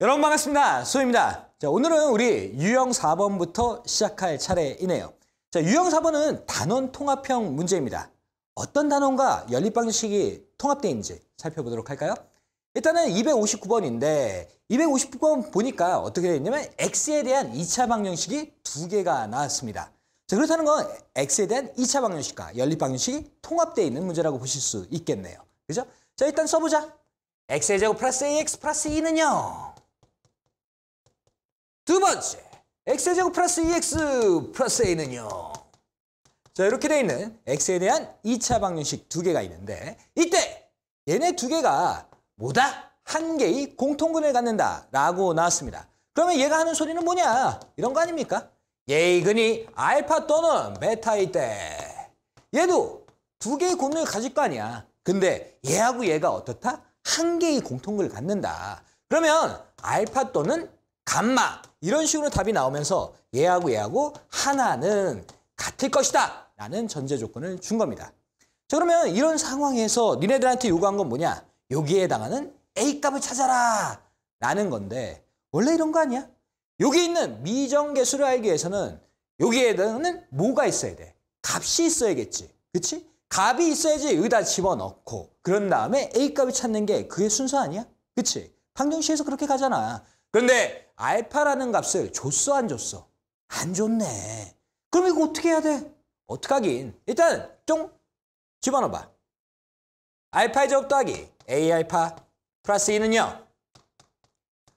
여러분 반갑습니다. 수호입니다. 자, 오늘은 우리 유형 4번부터 시작할 차례이네요. 자, 유형 4번은 단원 통합형 문제입니다. 어떤 단원과 연립방정식이 통합되어 있는지 살펴보도록 할까요? 일단은 259번인데 259번 보니까 어떻게 되어 있냐면 x에 대한 2차 방정식이 두 개가 나왔습니다. 자, 그렇다는 건 x에 대한 2차 방정식과 연립방정식이 통합되어 있는 문제라고 보실 수 있겠네요. 그죠? 자, 일단 써보자. x의 제곱 플러스 ax 플러스 2는요. 두 번째, x제곱 플러스 2x 플러스 a는요. 자, 이렇게 돼 있는 x에 대한 2차 방정식 두 개가 있는데 이때 얘네 두 개가 뭐다? 한 개의 공통근을 갖는다 라고 나왔습니다. 그러면 얘가 하는 소리는 뭐냐? 이런 거 아닙니까? 얘의 근이 알파 또는 베타일 때 얘도 두 개의 근을 가질 거 아니야. 근데 얘하고 얘가 어떻다? 한 개의 공통근을 갖는다. 그러면 알파 또는 감마 이런 식으로 답이 나오면서 얘하고 하나는 같을 것이다 라는 전제 조건을 준 겁니다. 자, 그러면 이런 상황에서 니네들한테 요구한 건 뭐냐? 여기에 해당하는 A값을 찾아라 라는 건데 원래 이런 거 아니야? 여기 있는 미정계수를 알기 위해서는 여기에 해당하는 뭐가 있어야 돼? 값이 있어야겠지. 그치? 값이 있어야지 여기다 집어넣고 그런 다음에 A값을 찾는 게 그게 순서 아니야? 그치? 방정식에서 그렇게 가잖아. 그런데 알파라는 값을 줬어 안 줬어? 안 줬네. 그럼 이거 어떻게 해야 돼? 어떡하긴. 일단 좀 집어넣어봐. 알파의 제곱 더하기 A 알파 플러스 2는요.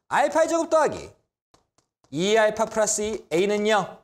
알파의 제곱 더하기 2 알파 플러스 2 A는요.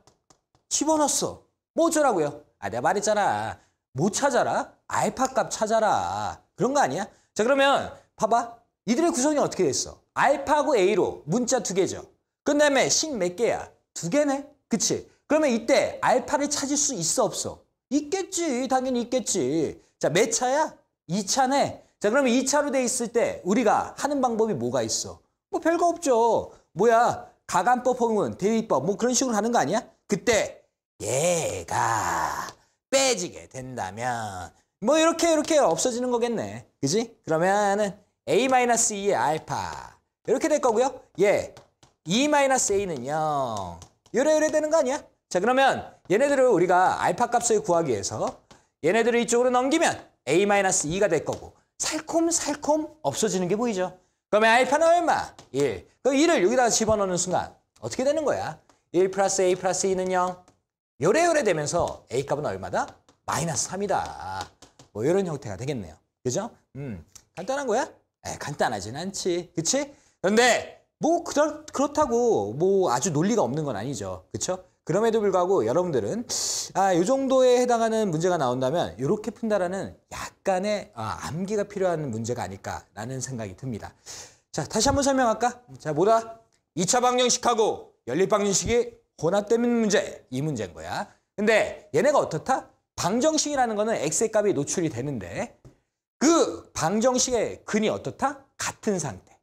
집어넣었어. 뭐 어쩌라고요? 아, 내가 말했잖아. 뭐 찾아라? 알파 값 찾아라. 그런 거 아니야? 자, 그러면 봐봐. 이들의 구성이 어떻게 됐어? 알파하고 A로 문자 두 개죠. 그 다음에 식 몇 개야? 두 개네? 그치? 그러면 이때 알파를 찾을 수 있어 없어? 있겠지. 당연히 있겠지. 자, 몇 차야? 2차네. 자, 그러면 2차로 돼 있을 때 우리가 하는 방법이 뭐가 있어? 뭐 별거 없죠. 뭐야? 가간법 혹은 대위법 뭐 그런 식으로 하는 거 아니야? 그때 얘가 빼지게 된다면 뭐 이렇게 없어지는 거겠네. 그지? 그러면은 A-2의 알파 이렇게 될 거고요. 얘 2-A는 0 요래 되는 거 아니야? 자, 그러면 얘네들을 우리가 알파 값을 구하기 위해서 얘네들을 이쪽으로 넘기면 A-2가 될 거고 살콤살콤 없어지는 게 보이죠? 그러면 알파는 얼마? 1. 그 1을 여기다가 집어넣는 순간 어떻게 되는 거야? 1 플러스 A 플러스 2는 0 요래 되면서 A 값은 얼마다? 마이너스 3이다. 뭐 이런 형태가 되겠네요. 그죠? 간단한 거야? 간단하진 않지. 그치? 그런데 뭐 그렇다고 뭐 아주 논리가 없는 건 아니죠. 그쵸? 그럼에도 불구하고 여러분들은 이 정도에 해당하는 문제가 나온다면 이렇게 푼다라는 약간의 암기가 필요한 문제가 아닐까라는 생각이 듭니다. 자, 다시 한번 설명할까? 자, 뭐다? 2차 방정식하고 연립방정식이 혼합되는 문제. 이 문제인 거야. 근데 얘네가 어떻다? 방정식이라는 거는 x의 값이 노출이 되는데 그 방정식의 근이 어떻다? 같은 상태.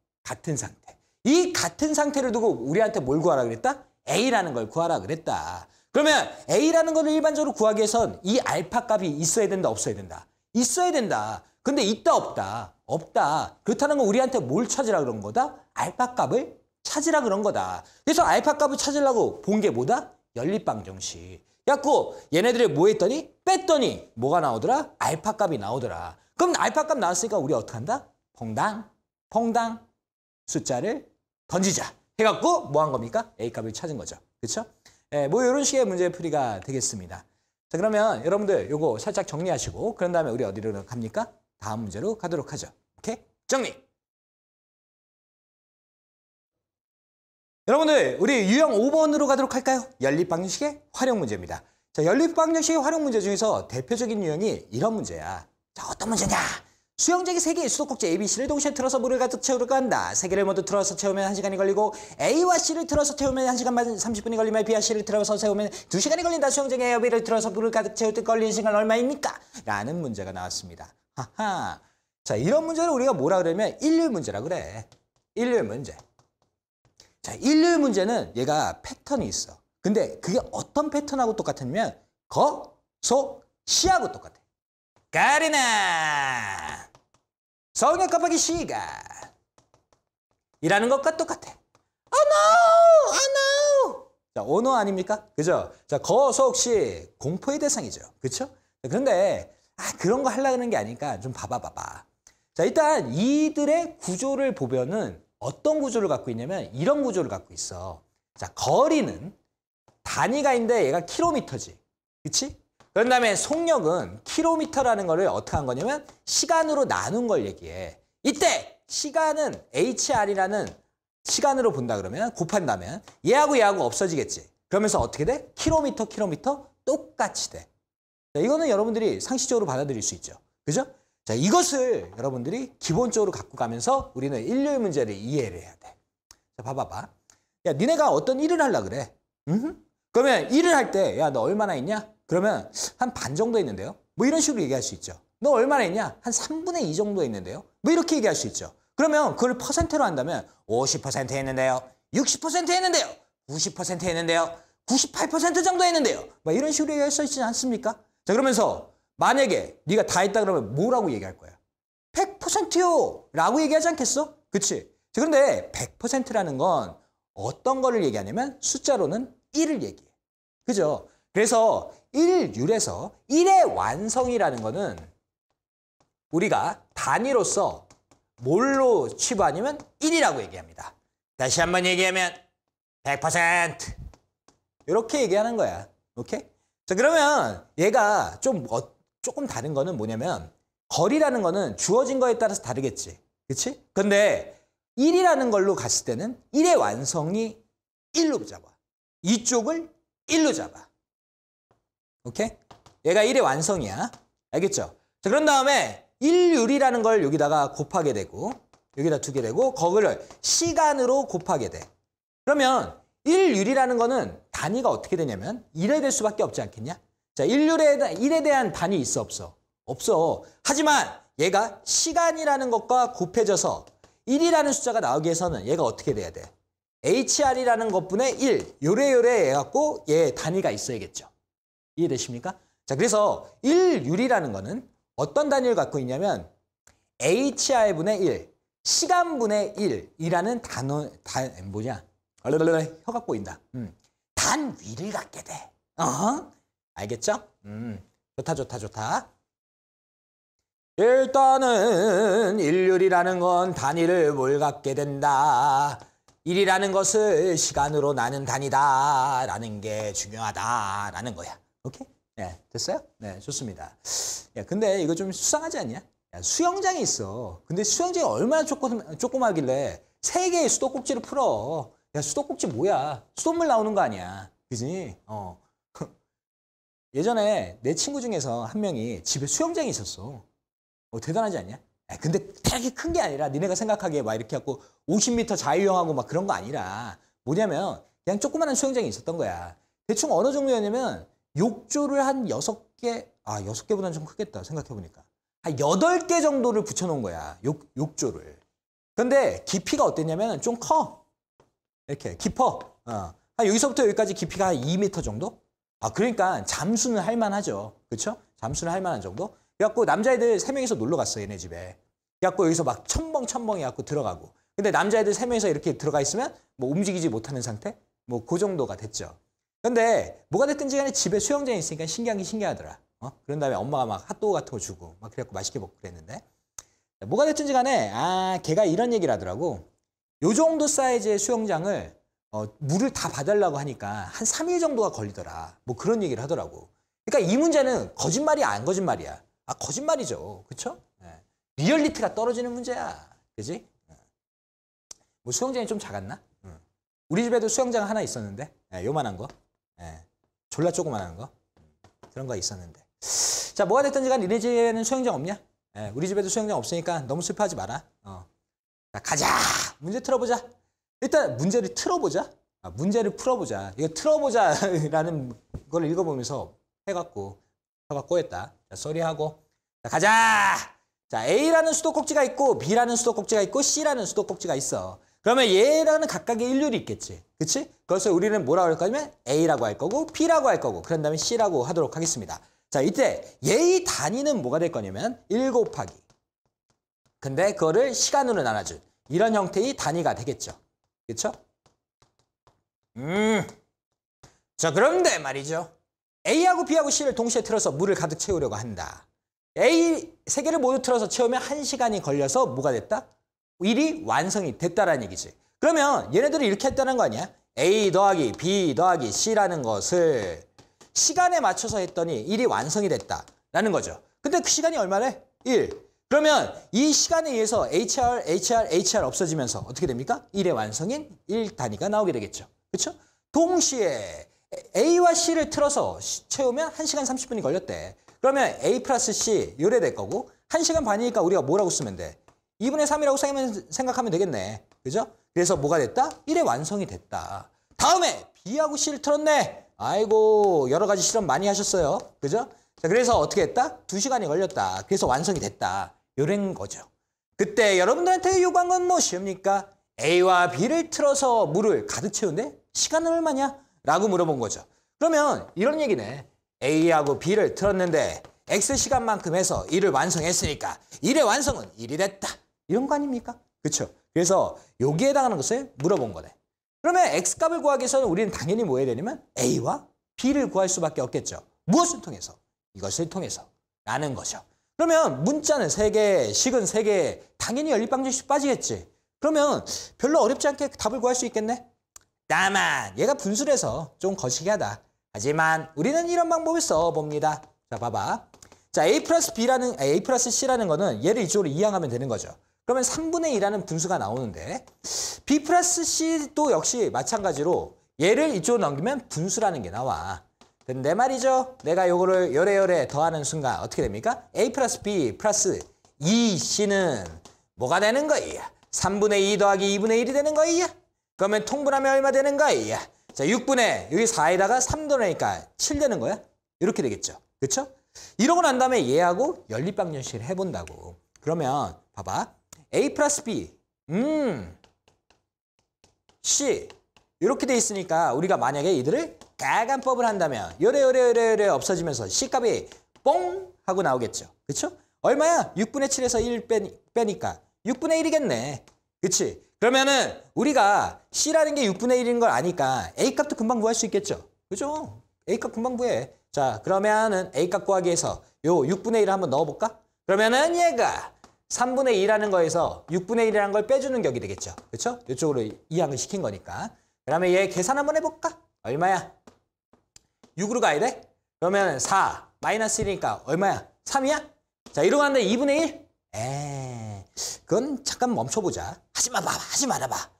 이 같은 상태를 두고 우리한테 뭘 구하라 그랬다? A라는 걸 구하라 그랬다. 그러면 A라는 걸 일반적으로 구하기 위해선 이 알파 값이 있어야 된다, 없어야 된다? 있어야 된다. 근데 있다, 없다? 없다. 그렇다는 건 우리한테 뭘 찾으라 그런 거다? 알파 값을 찾으라 그런 거다. 그래서 알파 값을 찾으려고 본 게 뭐다? 연립방정식. 그래갖고 얘네들이 뭐 했더니? 뺐더니 뭐가 나오더라? 알파 값이 나오더라. 그럼 알파 값 나왔으니까 우리 어떻게 한다? 퐁당 숫자를 던지자 해갖고 뭐 한 겁니까? A 값을 찾은 거죠. 그렇죠? 뭐 이런 식의 문제 풀이가 되겠습니다. 자, 그러면 여러분들 요거 살짝 정리하시고 그런 다음에 우리 어디로 갑니까? 다음 문제로 가도록 하죠. 오케이? 정리! 여러분들 우리 유형 5번으로 가도록 할까요? 연립방정식의 활용 문제입니다. 자, 연립방정식의 활용 문제 중에서 대표적인 유형이 이런 문제야. 자, 어떤 문제냐? 수영장이 3개의 수도꼭지 ABC를 동시에 틀어서 물을 가득 채우려고 한다. 3개를 모두 틀어서 채우면 1시간이 걸리고 A와 C를 틀어서 채우면 1시간 반 30분이 걸리며 B와 C를 틀어서 채우면 2시간이 걸린다. 수영장에 A와 B를 틀어서 물을 가득 채울 때 걸리는 시간 얼마입니까? 라는 문제가 나왔습니다. 하하. 자, 이런 문제를 우리가 뭐라 그러면 일률 문제라 그래. 일률 문제. 자, 일률 문제는 얘가 패턴이 있어. 근데 그게 어떤 패턴하고 똑같으냐면 거, 소, 시하고 똑같아. 가리나 성역 곱하기 시가 이라는 것과 똑같아. Oh no! Oh no! 자, 언어 아닙니까? 그죠? 자, 거, 소, 시 공포의 대상이죠. 그렇죠? 그런데 그런 거 하려고 하는 게 아니니까 좀 봐봐. 자, 일단 이들의 구조를 보면은 어떤 구조를 갖고 있냐면 이런 구조를 갖고 있어. 자, 거리는 단위가 있는데 얘가 킬로미터지. 그치? 그런 다음에 속력은 킬로미터라는 거를 어떻게 한 거냐면 시간으로 나눈 걸 얘기해. 이때 시간은 HR이라는 시간으로 본다 그러면 곱한다면 얘하고 없어지겠지. 그러면서 어떻게 돼? 킬로미터 똑같이 돼. 자, 이거는 여러분들이 상식적으로 받아들일 수 있죠. 그죠? 자, 이것을 여러분들이 기본적으로 갖고 가면서 우리는 일률 문제를 이해를 해야 돼. 자, 봐봐. 야, 니네가 어떤 일을 하려고 그래. 그러면 일을 할 때, 야, 너 얼마나 했냐? 그러면 한 반 정도 했는데요. 뭐 이런 식으로 얘기할 수 있죠. 너 얼마나 했냐? 한 3분의 2 정도 했는데요. 뭐 이렇게 얘기할 수 있죠. 그러면 그걸 퍼센트로 한다면 50% 했는데요. 60% 했는데요. 90% 했는데요. 98% 정도 했는데요. 뭐 이런 식으로 얘기할 수 있지 않습니까? 자, 그러면서 만약에 네가 다 했다 그러면 뭐라고 얘기할 거야? 100%요! 라고 얘기하지 않겠어? 그치? 자, 그런데 100%라는 건 어떤 거를 얘기하냐면 숫자로는 1을 얘기해. 그죠? 그래서 1율에서 1의 완성이라는 거는 우리가 단위로서 뭘로 치부하냐면 1이라고 얘기합니다. 다시 한번 얘기하면 100%. 이렇게 얘기하는 거야. 오케이? 자, 그러면 얘가 조금 다른 거는 뭐냐면 거리라는 거는 주어진 거에 따라서 다르겠지. 그치? 근데 1이라는 걸로 갔을 때는 1의 완성이 1로 잡아. 이쪽을 1로 잡아. 오케이? 얘가 1의 완성이야. 알겠죠? 자, 그런 다음에 1율이라는 걸 여기다가 곱하게 되고 여기다 두게 되고 거기를 시간으로 곱하게 돼. 그러면 1율이라는 거는 단위가 어떻게 되냐면 1에 될 수밖에 없지 않겠냐? 자, 1에 대한 단위 있어 없어? 없어. 하지만 얘가 시간이라는 것과 곱해져서 1이라는 숫자가 나오기 위해서는 얘가 어떻게 돼야 돼? HR이라는 것분의 1, 요래 해갖고 얘 단위가 있어야겠죠. 이해되십니까? 자, 그래서 1율이라는 거는 어떤 단위를 갖고 있냐면 HR분의 1, 시간분의 1이라는 혀가 꼬인다. 단위를 갖게 돼. 알겠죠? 좋다. 일단은 1율이라는 건 단위를 뭘 갖게 된다. 1이라는 것을 시간으로 나눈 단위다라는 게 중요하다라는 거야. 오케이? 네, 됐어요? 네, 좋습니다. 야, 근데 이거 좀 수상하지 않냐? 야, 수영장이 있어. 근데 수영장이 얼마나 조그마길래 3개의 수도꼭지를 풀어. 야, 수도꼭지 뭐야? 수돗물 나오는 거 아니야. 그지? 예전에 내 친구 중에서 한 명이 집에 수영장이 있었어. 대단하지 않냐? 야, 근데 되게 큰 게 아니라 니네가 생각하기에 막 이렇게 갖고 50m 자유형하고 막 그런 거 아니라 뭐냐면 그냥 조그마한 수영장이 있었던 거야. 대충 어느 정도였냐면 욕조를 한 6개, 6개보다는 좀 크겠다 생각해보니까. 한 8개 정도를 붙여놓은 거야. 욕조를. 근데 깊이가 어땠냐면 좀 커. 이렇게 깊어. 한 여기서부터 여기까지 깊이가 한 2m 정도? 그러니까 잠수는 할 만하죠. 그렇죠? 잠수는 할 만한 정도? 그래갖고 남자애들 3명이서 놀러 갔어, 얘네 집에. 그래갖고 여기서 막 첨벙 해갖고 들어가고. 근데 남자애들 3명이서 이렇게 들어가 있으면 뭐 움직이지 못하는 상태? 뭐 그 정도가 됐죠. 근데 뭐가 됐든지 간에 집에 수영장이 있으니까 신기하더라. 그런 다음에 엄마가 막 핫도그 같은 거 주고 막 그래갖고 맛있게 먹고 그랬는데. 뭐가 됐든지 간에 걔가 이런 얘기를 하더라고. 요 정도 사이즈의 수영장을 물을 다 받으려고 하니까 한 3일 정도가 걸리더라. 뭐 그런 얘기를 하더라고. 그러니까 이 문제는 거짓말이야, 안 거짓말이야? 거짓말이죠. 그쵸? 네. 리얼리티가 떨어지는 문제야. 그지? 뭐 수영장이 좀 작았나? 우리 집에도 수영장 하나 있었는데, 요만한 거. 졸라 조그만한 거. 그런 거 있었는데. 자, 뭐가 됐든지 간 니네 집에는 수영장 없냐? 우리 집에도 수영장 없으니까 너무 슬퍼하지 마라. 자, 가자! 문제 틀어보자. 일단 문제를 틀어보자. 문제를 풀어보자. 이거 틀어보자라는 걸 읽어보면서 해갖고 혀가 꼬였다. 자, 쏘리하고. 자, 가자! 자, A라는 수도꼭지가 있고 B라는 수도꼭지가 있고 C라는 수도꼭지가 있어. 그러면 얘라는 각각의 일률이 있겠지. 그치? 그것을 우리는 뭐라고 할 거냐면 A라고 할 거고 B라고 할 거고 그런 다음에 C라고 하도록 하겠습니다. 자, 이때 얘의 단위는 뭐가 될 거냐면 1 곱하기. 근데 그거를 시간으로 나눠준 이런 형태의 단위가 되겠죠. 그렇죠? 자, 그런데 말이죠. A하고 B하고 C를 동시에 틀어서 물을 가득 채우려고 한다. A 세 개를 모두 틀어서 채우면 1시간이 걸려서 뭐가 됐다? 일이 완성이 됐다라는 얘기지. 그러면 얘네들이 이렇게 했다는 거 아니야? A 더하기 B 더하기 C라는 것을 시간에 맞춰서 했더니 일이 완성이 됐다라는 거죠. 근데 그 시간이 얼마래? 1. 그러면 이 시간에 의해서 HR 없어지면서 어떻게 됩니까? 1의 완성인 1 단위가 나오게 되겠죠. 그렇죠? 동시에 A와 C를 틀어서 채우면 1시간 30분이 걸렸대. 그러면 A 플러스 C 요래 될 거고 1시간 반이니까 우리가 뭐라고 쓰면 돼? 2분의 3이라고 생각하면 되겠네. 그죠? 그래서 뭐가 됐다? 1의 완성이 됐다. 다음에 B하고 C를 틀었네. 아이고 여러 가지 실험 많이 하셨어요. 그죠? 자, 그래서 어떻게 했다? 2시간이 걸렸다. 그래서 완성이 됐다. 요런 거죠. 그때 여러분들한테 요구한 건 무엇입니까? A와 B를 틀어서 물을 가득 채우는데 시간은 얼마냐? 라고 물어본 거죠. 그러면 이런 얘기네. A하고 B를 틀었는데 X시간만큼 해서 1을 완성했으니까 1의 완성은 1이 됐다. 이런 거 아닙니까? 그렇죠? 그래서 여기에 해당하는 것을 물어본 거네. 그러면 X값을 구하기 위해서는 우리는 당연히 뭐 해야 되냐면 A와 B를 구할 수밖에 없겠죠. 무엇을 통해서? 이것을 통해서. 라는 거죠. 그러면 문자는 3개, 식은 3개, 당연히 연립방정식 빠지겠지. 그러면 별로 어렵지 않게 답을 구할 수 있겠네. 다만 얘가 분수라서 좀 거시기하다. 하지만 우리는 이런 방법을 써봅니다. 자, 봐봐. 자, A 플러스 C라는 거는 얘를 이쪽으로 이항하면 되는 거죠. 그러면 3분의 2라는 분수가 나오는데 B 플러스 C도 역시 마찬가지로 얘를 이쪽으로 넘기면 분수라는 게 나와. 근데 말이죠. 내가 요거를 요래요래 더하는 순간 어떻게 됩니까? A 플러스 B 플러스 2C는 뭐가 되는 거야? 3분의 2 더하기 2분의 1이 되는 거야? 그러면 통분하면 얼마 되는 거야? 자, 6분의 여기 4에다가 3 더하니까 7 되는 거야? 이렇게 되겠죠. 그렇죠? 이러고 난 다음에 얘하고 연립방정식을 해본다고. 그러면 봐봐. A 플러스 B C 이렇게 돼 있으니까 우리가 만약에 이들을 가간법을 한다면 요래 없어지면서 C값이 뽕 하고 나오겠죠. 그렇죠? 얼마야? 6분의 7에서 1 빼니까 6분의 1이겠네. 그치? 그러면은 우리가 C라는 게 6분의 1인 걸 아니까 A값도 금방 구할 수 있겠죠. 그죠? A값 금방 구해. 자, 그러면은 A값 구하기 위해서 요 6분의 1을 한번 넣어볼까? 그러면은 얘가 3분의 2라는 거에서 6분의 1이라는 걸 빼주는 격이 되겠죠. 그렇죠? 이쪽으로 이항을 시킨 거니까. 그러면 얘 계산 한번 해볼까? 얼마야? 6으로 가야 돼? 그러면 4 마이너스 1이니까 얼마야? 3이야? 자, 이러고 갔는데 2분의 1? 그건 잠깐 멈춰보자. 하지 말아봐.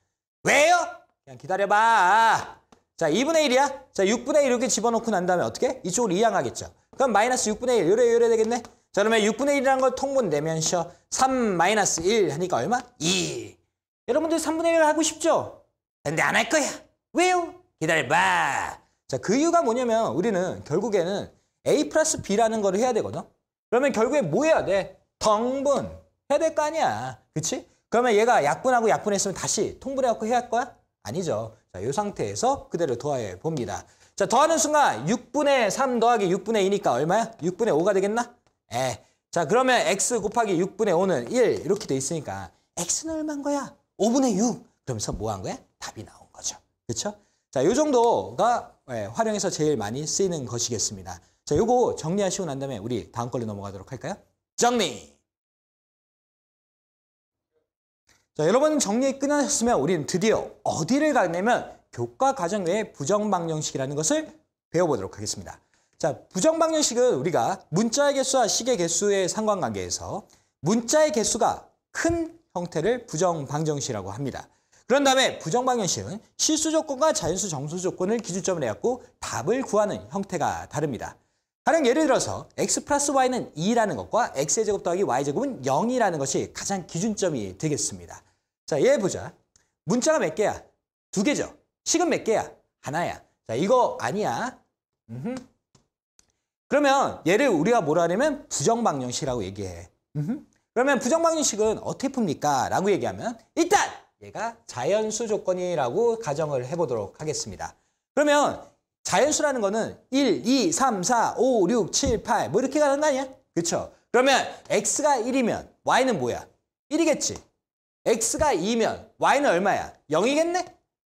왜요? 그냥 기다려봐. 자, 2분의 1이야? 자, 6분의 1 이렇게 집어넣고 난 다음에 어떻게? 이쪽으로 이항하겠죠. 그럼 마이너스 6분의 1 요래 되겠네? 자, 그러면 6분의 1이라는 걸 통분 내면서 3 마이너스 1 하니까 얼마? 2. 여러분들 3분의 1 하고 싶죠? 근데 안 할 거야. 왜요? 기다려봐. 자, 그 이유가 뭐냐면 우리는 결국에는 A 플러스 B라는 거를 해야 되거든. 그러면 결국에 뭐 해야 돼? 통분. 해야 될 거 아니야. 그치? 그러면 얘가 약분하고 약분했으면 다시 통분해갖고 해야 할 거야? 아니죠. 자, 이 상태에서 그대로 더해 봅니다. 자, 더하는 순간 6분의 3 더하기 6분의 2니까 얼마야? 6분의 5가 되겠나? 자, 그러면 x 곱하기 6분의 5는 1 이렇게 돼 있으니까 x는 얼마인 거야? 5분의 6. 그러면서 뭐 한 거야? 답이 나온 거죠. 그렇죠? 자, 요 정도가 활용해서 제일 많이 쓰이는 것이겠습니다. 자, 요거 정리하시고 난 다음에 우리 다음 걸로 넘어가도록 할까요? 정리! 자, 여러분 정리 끝나셨으면 우리는 드디어 어디를 가냐면 교과 과정 외에 부정방정식이라는 것을 배워보도록 하겠습니다. 자, 부정방정식은 우리가 문자의 개수와 식의 개수의 상관관계에서 문자의 개수가 큰 형태를 부정방정식이라고 합니다. 그런 다음에 부정방정식은 실수 조건과 자연수 정수 조건을 기준점으로 해갖고 답을 구하는 형태가 다릅니다. 가령 예를 들어서 x 플러스 y는 2라는 것과 x의 제곱 더하기 y제곱은 0이라는 것이 가장 기준점이 되겠습니다. 자, 얘 보자. 문자가 몇 개야? 2개죠. 식은 몇 개야? 하나야. 자, 이거 아니야. 그러면 얘를 우리가 뭐라 하냐면 부정방정식이라고 얘기해. 그러면 부정방정식은 어떻게 풉니까? 라고 얘기하면 일단 얘가 자연수 조건이라고 가정을 해보도록 하겠습니다. 그러면 자연수라는 거는 1, 2, 3, 4, 5, 6, 7, 8 뭐 이렇게 가는 거 아니야? 그렇죠? 그러면 x가 1이면 y는 뭐야? 1이겠지. x가 2면 y는 얼마야? 0이겠네?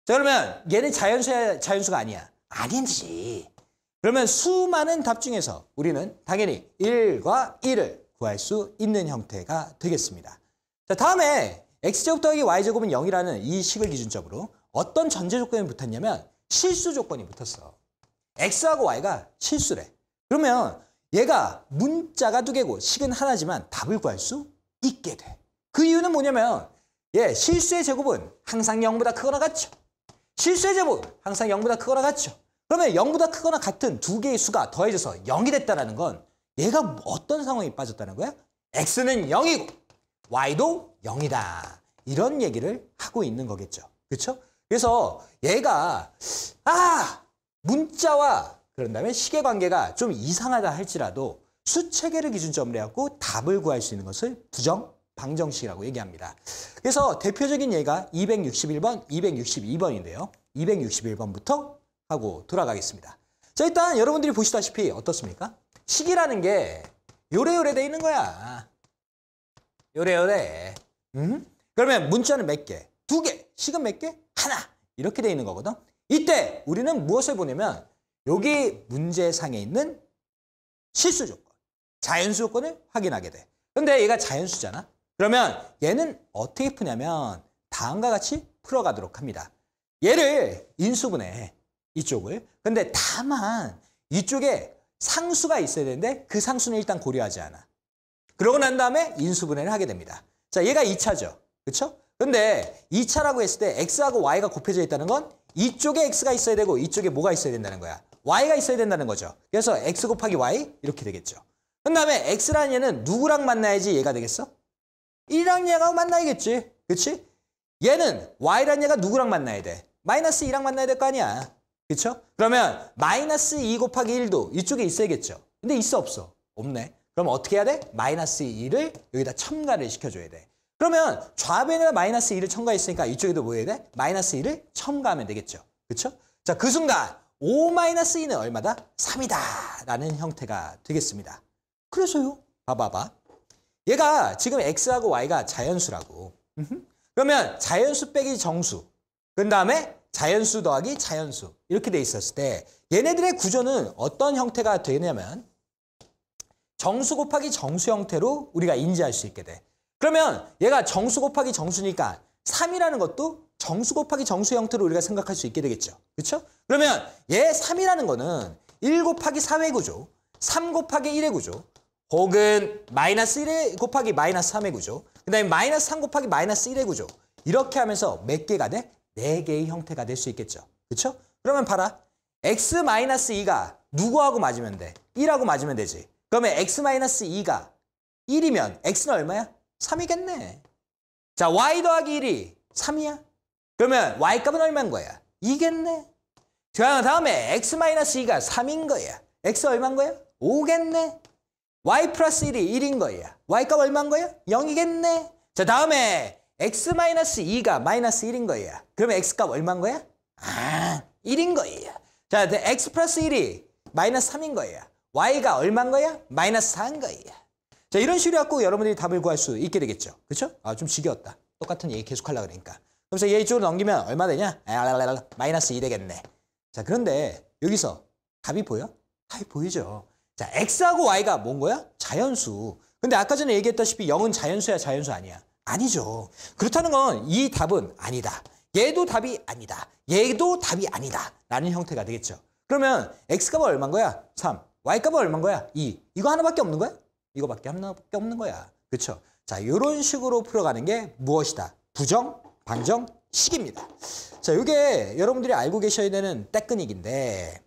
자, 그러면 얘는 자연수야, 자연수가 아니야? 아니지. 그러면 수많은 답 중에서 우리는 당연히 1과 1을 구할 수 있는 형태가 되겠습니다. 자, 다음에 x제곱 더하기 y제곱은 0이라는 이 식을 기준점으로 어떤 전제 조건이 붙었냐면 실수 조건이 붙었어. x하고 y가 실수래. 그러면 얘가 문자가 두 개고 식은 하나지만 답을 구할 수 있게 돼. 그 이유는 뭐냐면 실수의 제곱은 항상 0보다 크거나 같죠. 실수의 제곱은 항상 0보다 크거나 같죠. 그러면 0보다 크거나 같은 두 개의 수가 더해져서 0이 됐다는 건 얘가 어떤 상황에 빠졌다는 거야? x는 0이고 y도 0이다. 이런 얘기를 하고 있는 거겠죠. 그렇죠? 그래서 얘가 문자와 그런 다음에 식의 관계가 좀 이상하다 할지라도 수체계를 기준점으로 해갖고 답을 구할 수 있는 것을 부정 방정식이라고 얘기합니다. 그래서 대표적인 예가 261번, 262번인데요. 261번부터 하고 돌아가겠습니다. 자, 일단 여러분들이 보시다시피 어떻습니까? 식이라는 게 요래요래 돼 있는 거야. 요래요래. 그러면 문자는 몇 개? 2개. 식은 몇 개? 하나. 이렇게 돼 있는 거거든. 이때 우리는 무엇을 보냐면 여기 문제상에 있는 실수 조건, 자연수 조건을 확인하게 돼. 근데 얘가 자연수잖아. 그러면 얘는 어떻게 푸냐면 다음과 같이 풀어가도록 합니다. 얘를 인수분해, 이쪽을. 근데 다만 이쪽에 상수가 있어야 되는데 그 상수는 일단 고려하지 않아. 그러고 난 다음에 인수분해를 하게 됩니다. 자, 얘가 2차죠. 그렇죠? 근데 2차라고 했을 때 x하고 y가 곱해져 있다는 건 이쪽에 x가 있어야 되고 이쪽에 뭐가 있어야 된다는 거야? y가 있어야 된다는 거죠. 그래서 x 곱하기 y 이렇게 되겠죠. 그 다음에 x라는 얘는 누구랑 만나야지 얘가 되겠어? 1이랑 얘가 만나야겠지. 그렇지? 얘는 y라는 얘가 누구랑 만나야 돼? 마이너스 2랑 만나야 될 거 아니야. 그렇죠? 그러면 마이너스 2 곱하기 1도 이쪽에 있어야겠죠. 근데 있어 없어? 없네. 그럼 어떻게 해야 돼? 마이너스 2를 여기다 첨가를 시켜줘야 돼. 그러면 좌변에다 마이너스 2를 첨가했으니까 이쪽에도 뭐 해야 돼? 마이너스 2를 첨가하면 되겠죠. 그렇죠? 자, 그 순간 5 마이너스 2는 얼마다? 3이다 라는 형태가 되겠습니다. 그래서요. 봐봐봐. 얘가 지금 x하고 y가 자연수라고. 그러면 자연수 빼기 정수. 그 다음에 자연수 더하기 자연수. 이렇게 돼 있었을 때 얘네들의 구조는 어떤 형태가 되냐면 정수 곱하기 정수 형태로 우리가 인지할 수 있게 돼. 그러면 얘가 정수 곱하기 정수니까 3이라는 것도 정수 곱하기 정수 형태로 우리가 생각할 수 있게 되겠죠. 그렇죠? 그러면 얘 3이라는 거는 1 곱하기 4의 구조, 3 곱하기 1의 구조, 혹은 마이너스 1 곱하기 마이너스 3의 구조, 그 다음에 마이너스 3 곱하기 마이너스 1의 구조. 이렇게 하면서 몇 개가 돼? 4개의 형태가 될 수 있겠죠. 그렇죠? 그러면 봐라. x-2가 누구하고 맞으면 돼? 1하고 맞으면 되지. 그러면 x-2가 1이면 x는 얼마야? 3이겠네. 자, y 더하기 1이 3이야. 그러면 y값은 얼마인 거야? 2겠네. 자, 다음에 x-2가 3인 거야. x 얼마인 거야? 5겠네. y 플러스 1이 1인 거야. y값 얼마인 거야? 0이겠네. 자, 다음에 x-2가 마이너스 1인 거야. 그러면 x값 얼마인 거야? 1인 거야. 자, x 플러스 1이 마이너스 3인 거야. y가 얼마인 거야? 마이너스 4인 거야. 자, 이런 식으로 갖고 여러분들이 답을 구할 수 있게 되겠죠. 그렇죠? 좀 지겨웠다. 똑같은 얘기 계속 하려고 그러니까. 그래서 얘 이쪽으로 넘기면 얼마 되냐? 마이너스 2 되겠네. 자, 그런데 여기서 답이 보여? 답이 보이죠. 자, x하고 y가 뭔 거야? 자연수. 근데 아까 전에 얘기했다시피 0은 자연수야, 자연수 아니야? 아니죠. 그렇다는 건 이 답은 아니다. 얘도 답이 아니다. 얘도 답이 아니다. 라는 형태가 되겠죠. 그러면 x값은 얼마인 거야? 3. y값은 얼마인 거야? 2. 이거 하나밖에 없는 거야? 이거밖에 하나밖에 없는 거야. 그렇죠? 자, 이런 식으로 풀어가는 게 무엇이다? 부정, 방정, 식입니다. 자, 이게 여러분들이 알고 계셔야 되는 테크닉인데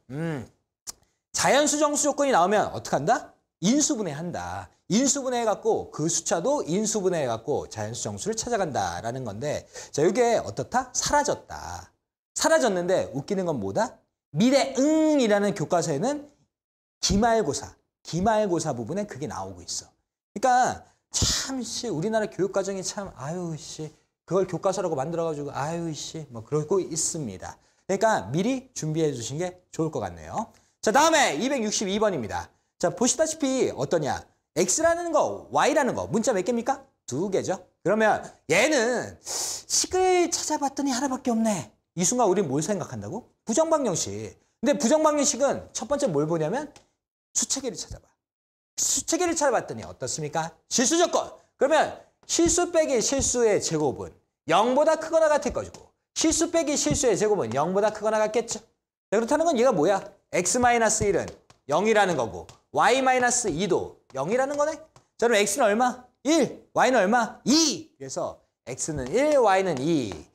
자연수 정수 조건이 나오면 어떻게 한다? 인수분해한다. 인수분해해갖고 그 숫자도 인수분해해갖고 자연수 정수를 찾아간다라는 건데 자, 이게 어떻다? 사라졌다. 사라졌는데 웃기는 건 뭐다? 미래응이라는 교과서에는 기말고사 부분에 그게 나오고 있어. 그러니까 참, 씨, 우리나라 교육과정이 참, 아유, 씨, 그걸 교과서라고 만들어가지고, 아유, 씨, 뭐, 그러고 있습니다. 그러니까 미리 준비해 주신 게 좋을 것 같네요. 자, 다음에 262번입니다. 자, 보시다시피 어떠냐? X라는 거, Y라는 거, 문자 몇 개입니까? 2개죠. 그러면 얘는 식을 찾아봤더니 하나밖에 없네. 이 순간 우리는 뭘 생각한다고? 부정방정식. 근데 부정방정식은 첫 번째 뭘 보냐면 수체계를 찾아봐. 수체계를 찾아봤더니 어떻습니까? 실수 조건. 그러면 실수 빼기 실수의 제곱은 0보다 크거나 같을 것이고 실수 빼기 실수의 제곱은 0보다 크거나 같겠죠. 자, 그렇다는 건 얘가 뭐야? x-1은 0이라는 거고 y-2도 0이라는 거네. 자, 그럼 x는 얼마? 1, y는 얼마? 2. 그래서 x는 1, y는 2.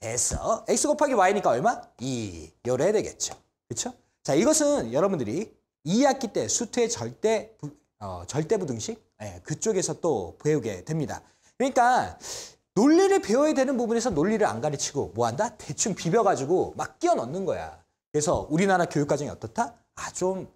됐어. x 곱하기 y니까 얼마? 2. 요래 되겠죠. 그렇죠? 자, 이것은 여러분들이 2학기 때 수투의 절대부등식 그쪽에서 또 배우게 됩니다. 그러니까 논리를 배워야 되는 부분에서 논리를 안 가르치고 뭐한다? 대충 비벼가지고 막 끼워 넣는 거야. 그래서 우리나라 교육과정이 어떻다? 좀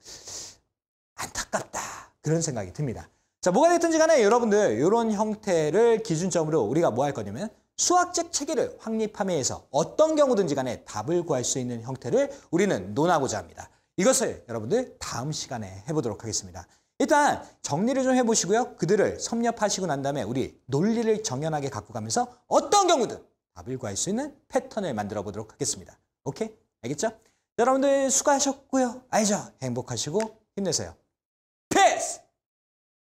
안타깝다. 그런 생각이 듭니다. 자, 뭐가 됐든지 간에 여러분들 이런 형태를 기준점으로 우리가 뭐 할 거냐면 수학적 체계를 확립함에 어떤 경우든지 간에 답을 구할 수 있는 형태를 우리는 논하고자 합니다. 이것을 여러분들 다음 시간에 해보도록 하겠습니다. 일단 정리를 좀 해보시고요. 그들을 섭렵하시고 난 다음에 우리 논리를 정연하게 갖고 가면서 어떤 경우든 답을 구할 수 있는 패턴을 만들어 보도록 하겠습니다. 오케이? 알겠죠? 여러분들 수고하셨고요. 알죠? 행복하시고 힘내세요.